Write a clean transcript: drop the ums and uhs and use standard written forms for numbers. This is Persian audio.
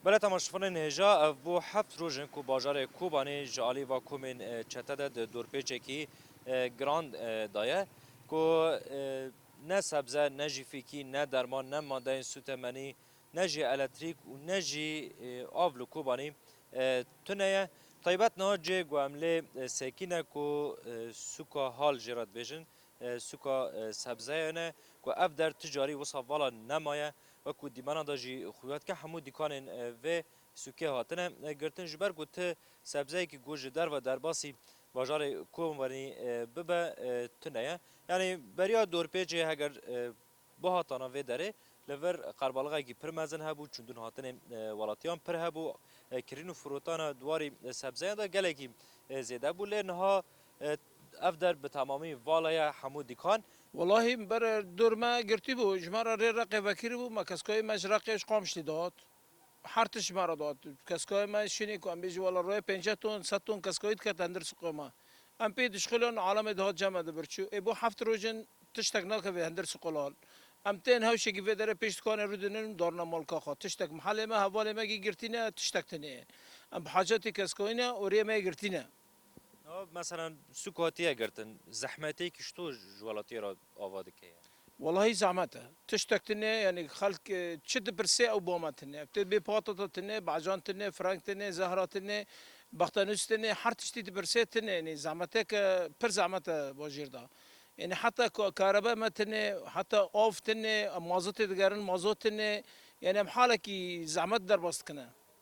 بله تماشاچیان هجا بو هفت روزن کو بازار کوبانی جالی و کومن چته د دورپیچکی گراند دایه کو نه سبزه نه جیفیکی نه درمان نه ماده سوتمنی نه جی الکتریک و نه جی آولو کوبانی تنه طیبت نه جه گوامله سکینه کو سوکا حال جرات بیشن سوکا سبزه نه کو اف در تجاری و صوالا نمایه و کو دیمانا دا جی خویات که همو دیکانن و سوکه هاتنه گرتن جبر گوته سبزه که گوش در و در باسی باجار کومونی ببه تنه یعنی بریا دور پیجه اگر بهاتانا و داره لور قربالغا کی پرمزن هبو چندون هاتن ولاتیان پر هبو کرینو فروتانا دواری سبزه دا گله کی زیاده بو لنها افدر به تمامی والای همو دیکان والله بر دورما گرتی بو جمارا ری رقی وکری بو ما کسکای مجرقش قامشتی داد هرتش مرا داد کسکای ما شینی کو ام بیج والا روی 50 تن 100 تن کسکایت کرد اندر سقما ام پی دشخلون عالم دهات جمع برچو ابو هفت روزن تشتک ناکه به اندر سقلال ام تن هاوشی کی ودره پیشت کان رو دنن دارنا مالکا خا تشتک محل ما حواله ما کی گرتینه تشتک تنه ام حاجتی کسکاینا اوری ما گرتینه مثلا سکاتیه گرتن زحمتی کشتو جوالاتي را آواده که والله زعمته تشتكتني يعني خلق تشد برسي او بومتني بتبي بطاطتني بعجان تني فرانك تني زهرة تني بختانوس تني حرت تشتي برسي تني يعني زعمتك بر زعمته باجير ده يعني حتى كهرباء ما تني حتى اوف تني مازوت دقارن مازوت تني يعني محالك زعمت در باست كنا